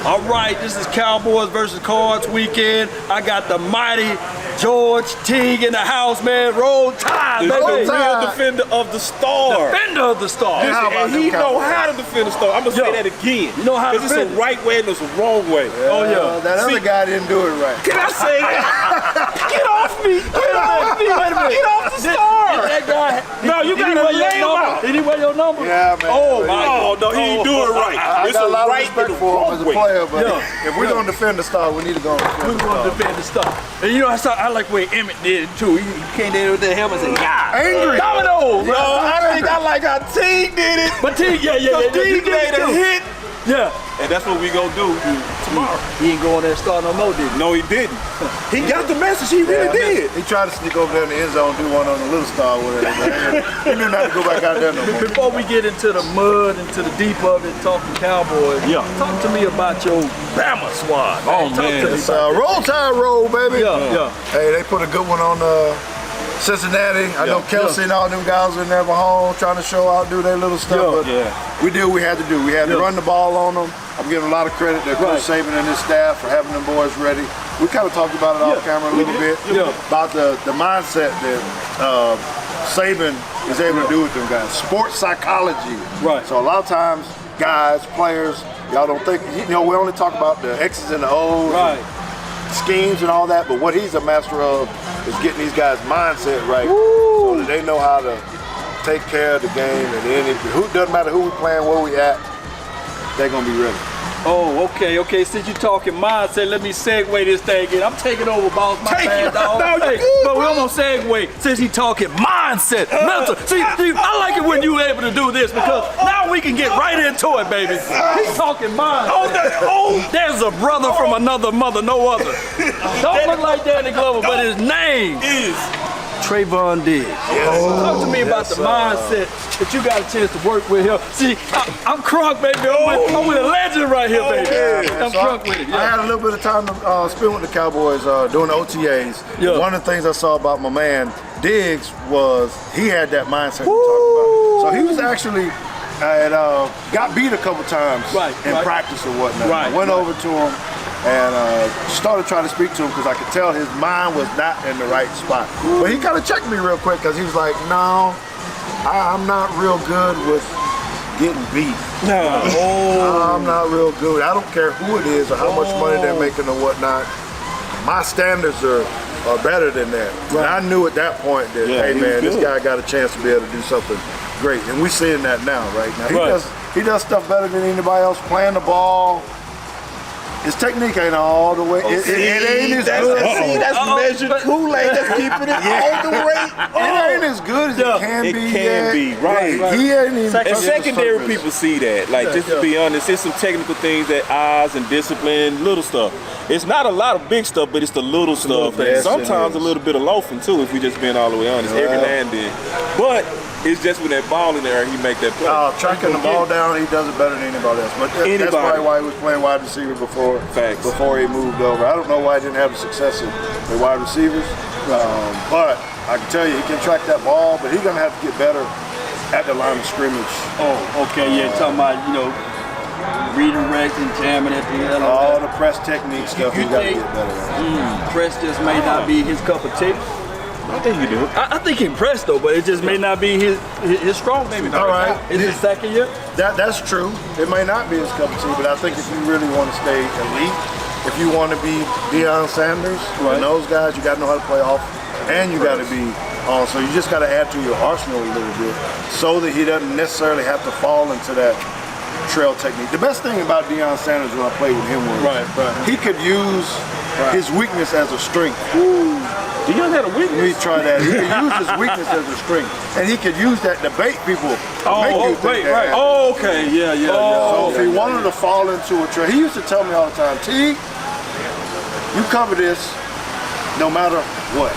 All right, this is Cowboys versus Cards weekend. I got the mighty George Teague in the house, man. Roll Tide, baby. The real defender of the star. Defender of the star. Listen, and he know how to defend the star. I'm going to say that again. You know how to defend it. It's a right way and it's a wrong way. Oh, yeah. That other guy didn't do it right. Can I say that? Get off me. Get off me. Wait a minute. Get off the star. That guy. No, you got to lay him out. Did he wear your number? Yeah, man. Oh, my God. No, he didn't do it right. I got a lot of respect for him as a player, but if we're going to defend the star, we need to go and defend the star. We're going to defend the star. And you know, I like the way Emmett did it, too. He came there with that helmet and said, yeah. Angry. Domino. No, I think I like how Teague did it. But Teague, yeah. Teague made a hit. Yeah. And that's what we gonna do tomorrow. He ain't going there and start no more, did he? No, he didn't. He got the message. He really did. He tried to sneak over there in the end zone, do one on the little star with it. He knew not to go back out there no more. Before we get into the mud, into the deep of it, talking Cowboys, talk to me about your Bama squad. Oh, man. It's Roll Tide roll, baby. Yeah. Hey, they put a good one on Cincinnati. I know Kelsey and all them guys were in there home trying to show out, do their little stuff. But we did what we had to do. We had to run the ball on them. I'm giving a lot of credit to Coach Saban and his staff for having them boys ready. We kind of talked about it off camera a little bit about the mindset that Saban is able to do with them guys. Sports psychology. Right. So a lot of times, guys, players, y'all don't think, we only talk about the X's and the O's. Right. Schemes and all that, but what he's a master of is getting these guys' mindset right so that they know how to take care of the game, and then it doesn't matter who we playing, where we at, they're gonna be ready. Oh, okay. Since you're talking mindset, let me segue this thing in. I'm taking over, boss. My bad, dog. No, hey, but we're gonna segue since he's talking mindset, mental. See, I like it when you're able to do this because now we can get right into it, baby. He's talking mindset. There's a brother from another mother, no other. Don't look like Danny Glover, but his name is Trevon Diggs. Talk to me about the mindset that you got a chance to work with him. See, I'm crunk, baby. I'm with a legend right here, baby. I'm crunk with it. I had a little bit of time to spend with the Cowboys doing the OTAs. One of the things I saw about my man Diggs was he had that mindset we talked about. So he was actually got beat a couple times in practice or whatnot. I went over to him and started trying to speak to him because I could tell his mind was not in the right spot. But he kind of checked me real quick because he was like, no, I'm not real good with getting beat. I'm not real good. I don't care who it is or how much money they're making or whatnot. My standards are better than that. And I knew at that point that, hey man, this guy got a chance to be able to do something great. And we're seeing that now, right? Now he does stuff better than anybody else, playing the ball. His technique ain't all the way. It ain't as good. See, that's measured Kool-Aid. That's keeping it all the way. It ain't as good as it can be. It can be, right. He ain't even. And secondary people see that. Like, just to be honest, it's some technical things that eyes and discipline, little stuff. It's not a lot of big stuff, but it's the little stuff. And sometimes a little bit of loafing too, if we just being all the way honest, every now and then. But it's just when that ball in there, he make that play. Tracking the ball down, he does it better than anybody else. But that's probably why he was playing wide receiver before he moved over. I don't know why he didn't have the success with wide receivers. But I can tell you, he can track that ball, but he's going to have to get better at the line of scrimmage. Oh, okay, talking about, redirect and jamming at the end. All the press technique stuff, he got to get better at. Press just may not be his cup of tea. I think you do. I think he impressed though, but it just may not be his strong. Maybe all right. Is it second year? That's true. It may not be his cup of tea, but I think if you really want to stay elite, if you want to be Deion Sanders and those guys, you got to know how to play off, and you got to be on. So you just got to add to your arsenal a little bit, so that he doesn't necessarily have to fall into that trail technique. The best thing about Deion Sanders when I played with him was he could use his weakness as a strength. Deion had a weakness. He tried that. He could use his weakness as a strength, and he could use that to bait people. Okay, yeah. So if he wanted to fall into a trail, he used to tell me all the time, Teague, you cover this no matter what.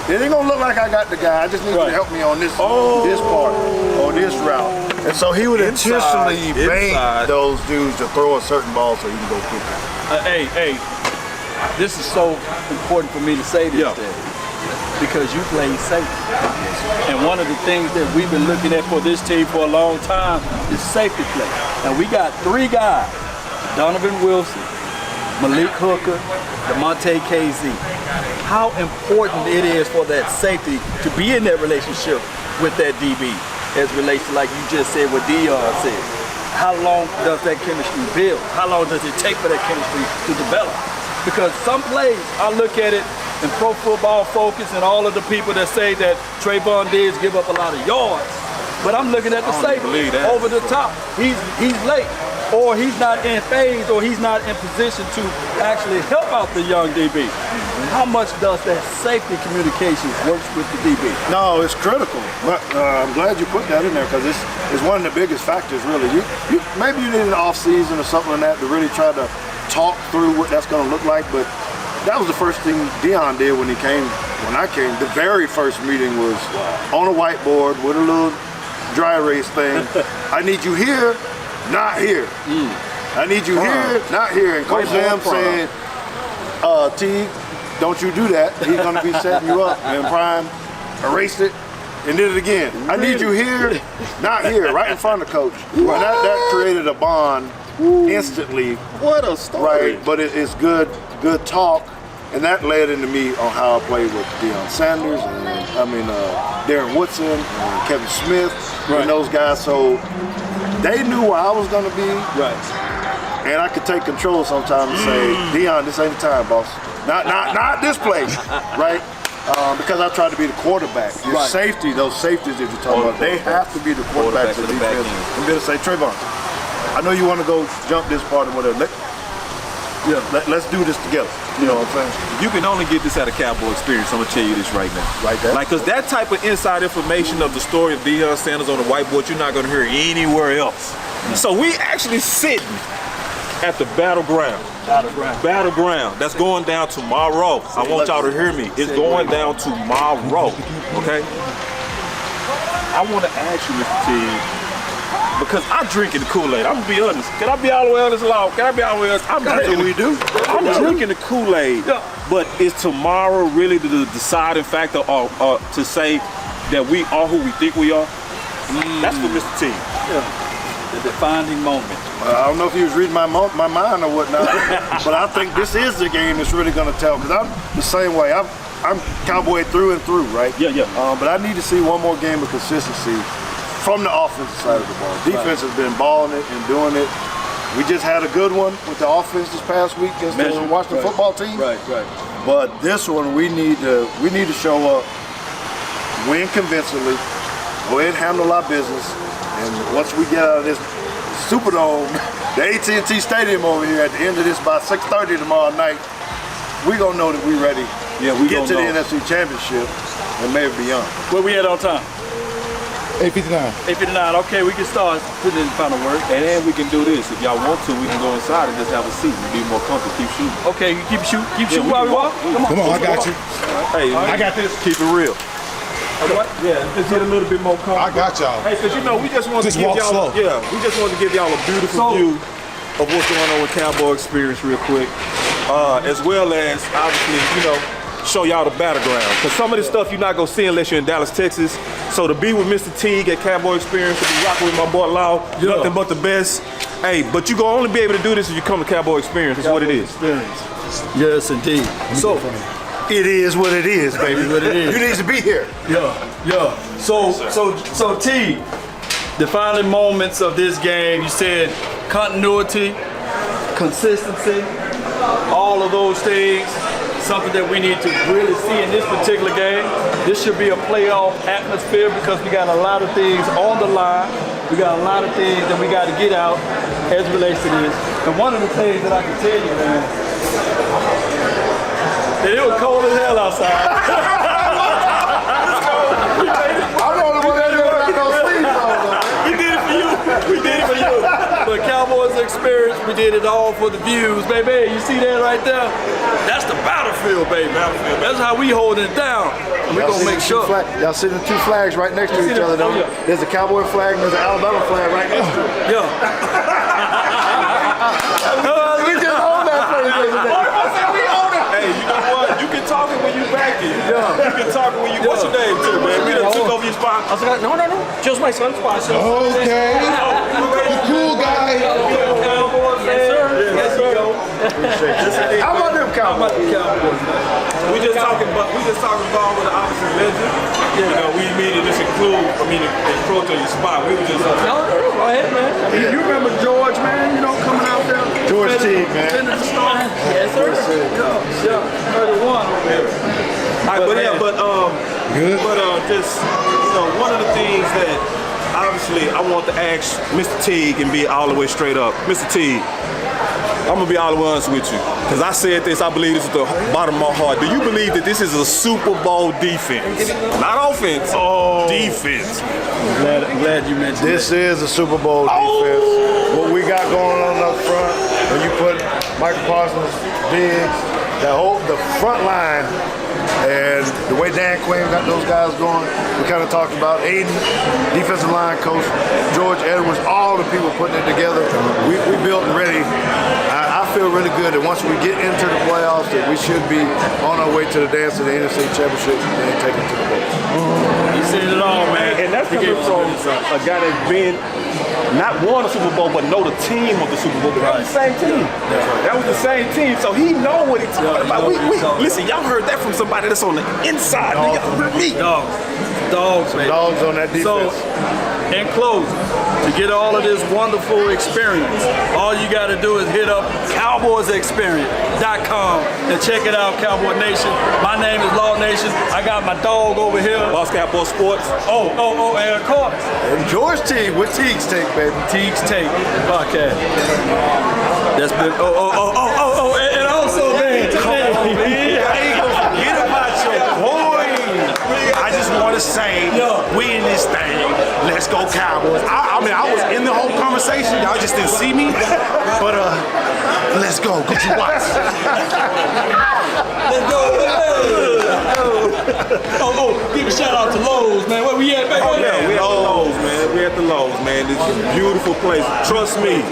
It ain't gonna look like I got the guy. I just need you to help me on this part or this route. And so he would intentionally bait those dudes to throw a certain ball so he can go kick it. Hey, this is so important for me to say this today because you played safety. And one of the things that we've been looking at for this team for a long time is safety play. And we got 3 guys Donovan Wilson, Malik Hooker, DeMonte KZ. How important it is for that safety to be in that relationship with that DB as relates to, like you just said, what Deion said. How long does that chemistry build? How long does it take for that chemistry to develop? Because some plays, I look at it in Pro Football Focus and all of the people that say that Trevon Diggs give up a lot of yards, but I'm looking at the safety over the top. He's late, or he's not in phase, or he's not in position to actually help out the young DB. How much does that safety communication work with the DB? No, it's critical. But I'm glad you put that in there because it's one of the biggest factors, really. Maybe you need an off season or something like that to really try to talk through what that's going to look like. But that was the first thing Deion did when I came. The very first meeting was on a whiteboard with a little dry erase thing. I need you here, not here. I need you here, not here. And Coach Sam said, Teague, don't you do that. He's going to be setting you up. And Prime erased it and did it again. I need you here, not here, right in front of Coach. Well, that created a bond instantly. What a story. Right, but it's good talk. And that led into me on how I played with Deion Sanders and Darren Woodson and Kevin Smith and those guys. So they knew where I was going to be. Right. And I could take control sometimes and say, Deion, this ain't the time, boss. Not this place, right? Because I tried to be the quarterback. Your safety, those safeties that you're talking about, they have to be the quarterbacks of the defense. I'm going to say, Trevon, I know you want to go jump this part or whatever. Let's do this together. You know what I'm saying? You can only get this out of Cowboy Experience. I'm gonna tell you this right now. Like that? Like, cause that type of inside information of the story of Deion Sanders on the whiteboard, you're not gonna hear anywhere else. So we actually sitting at the battleground. Battleground. That's going down tomorrow. I want y'all to hear me. It's going down tomorrow. Okay? I want to ask you, Mr. Teague, because I'm drinking the Kool-Aid. I'm gonna be honest. Can I be all the way honest, Law? Can I be all the way honest? I'm drinking the Kool-Aid. But is tomorrow really the deciding factor, or to say that we are who we think we are? That's for Mr. T. The defining moment. I don't know if he was reading my mind or whatnot, but I think this is the game that's really going to tell. Because I'm the same way. I'm Cowboy through and through, right? But I need to see one more game of consistency from the offensive side of the ball. Defense has been balling it and doing it. We just had a good one with the offense this past week against the Washington football team. But this one, we need to show up, win convincingly, go ahead and handle our business, and once we get out of this Superdome, the AT&T Stadium over here at the end of this by 6:30 tomorrow night, we're gonna know that we're ready to get to the NFC Championship and maybe beyond. Where we at on time? 8:59. 8:59. Okay, we can start putting in the final word. And then we can do this. If y'all want to, we can go inside and just have a seat and be more comfortable. Keep shooting. Okay, you keep shooting while we walk. Come on, I got you. Hey, I got this. Keep it real. Yeah, just get a little bit more comfortable. I got y'all. Hey, because we just want to give walk y'all, slow. we just want to give y'all a beautiful view of what's going on with Cowboy Experience real quick, as well as obviously, show y'all the battleground. Because some of this stuff you're not gonna see unless you're in Dallas, Texas. So to be with Mr. Teague at Cowboy Experience, to be rocking with my boy Law, nothing but the best. Hey, but you gonna only be able to do this if you come to Cowboy Experience. That's what it is. Yes, indeed. So it is what it is, baby. What it is. You need to be here. So T, defining moments of this game. You said continuity, consistency, all of those things. Something that we need to really see in this particular game. This should be a playoff atmosphere because we got a lot of things on the line. We got a lot of things that we got to get out as it relates to this. And one of the things that I can tell you, man, that it was cold as hell outside. I'm the only one that got no sleeves on. We did it for you. We did it for you. But Cowboys Experience, we did it all for the views, baby. You see that right there? That's the battlefield, baby. That's how we holding it down. And we're going to make sure. Y'all see the two flags right next to each other, though? There's a Cowboy flag and there's an Alabama flag right next to it. Yeah. We just own that place today. We own it. Hey, you know what? You can talk it when you back it. You can talk it when you. What's your name too, man? We done took over your spot. I was like, no. Just my son's spot. Okay. The cool guy. Cowboys, yes, sir. Appreciate you. How about them Cowboys? We just talking ball with the opposite legend. You know, we immediately just encroach on your spot. We were just Go ahead, man. You remember George, man? You know, coming out there. George Teague, man. Yes, sir. Yeah, 31 over here. Just one of the things that obviously I want to ask Mr. Teague and be all the way straight up. Mr. Teague, I'm gonna be all the way honest with you, because I said this, I believe this is the bottom of my heart. Do you believe that this is a Super Bowl defense? Not offense, defense. I'm glad you mentioned This is a Super Bowl defense. What we got going on up front, when you put Michael Parsons, Diggs, the front line, and the way Dan Quinn got those guys going, we kind of talked about Aiden, defensive line coach, George Edwards, all the people putting it together. We built and ready. I feel really good that once we get into the playoffs, that we should be on our way to the dance of the NFC Championship and take it to the bowl. You said it all, man. And that's coming from a guy that's been not won a Super Bowl, but know the team of the Super Bowl. That was the same team. That was the same team. So he know what he's talking about. Listen, y'all heard that from somebody that's on the inside. Y'all heard me. Dogs, man. Dogs on that defense. So, in closing, to get all of this wonderful experience, all you got to do is hit up CowboysExperience.com and check it out, Cowboy Nation. My name is Law Nation. I got my dog over here. Boss Cowboy Sports. And of course, And George Teague with Teague's Take, baby. Teague's Take podcast. That's been, and also, man, Forget about your boy. I just want to say, we in this thing. Let's go Cowboys. I mean, I was in the whole conversation. Y'all just didn't see me. But let's go. Go to watch. let's go. Give a shout out to Lowe's, man. Where we at, baby? We at the Lowe's, man. We at the Lowe's, man. This is a beautiful place. Trust me.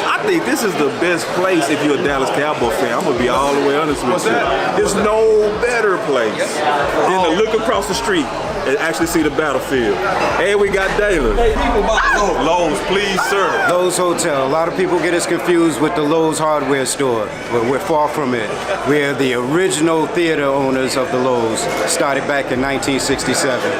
I think this is the best place if you're a Dallas Cowboy fan. I'm gonna be all the way honest with you. There's no better place than to look across the street and actually see the battlefield. And we got Dalen. Hey, people about Lowe's, please, sir. Lowe's Hotel. A lot of people get us confused with the Lowe's hardware store, but we're far from it. We're the original theater owners of the Lowe's, started back in 1967.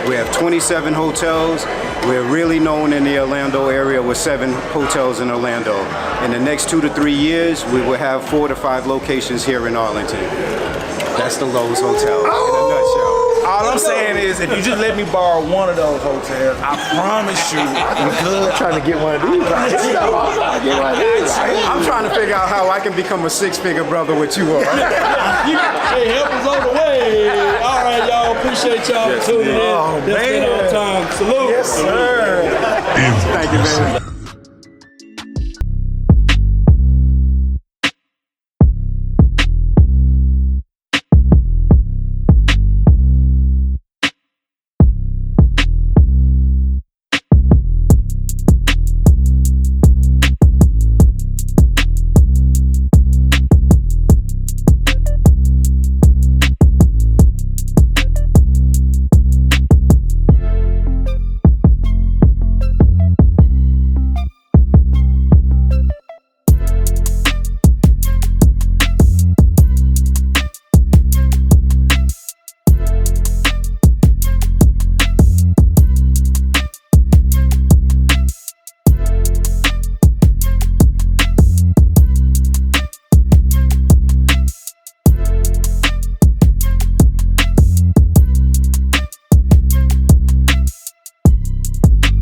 We have 27 hotels. We're really known in the Orlando area with 7 hotels in Orlando. In the next 2 to 3 years, we will have 4 to 5 locations here in Arlington. That's the Lowe's Hotel in a nutshell. All I'm saying is, if you just let me borrow one of those hotels, I promise you, I'm good. Trying to get one of these. I'm trying to figure out how I can become a 6-figure brother with you all. Hey, help is on the way. All right, y'all. Appreciate y'all for tuning in. That's been our time. Salute. Yes, sir. Thank you, man.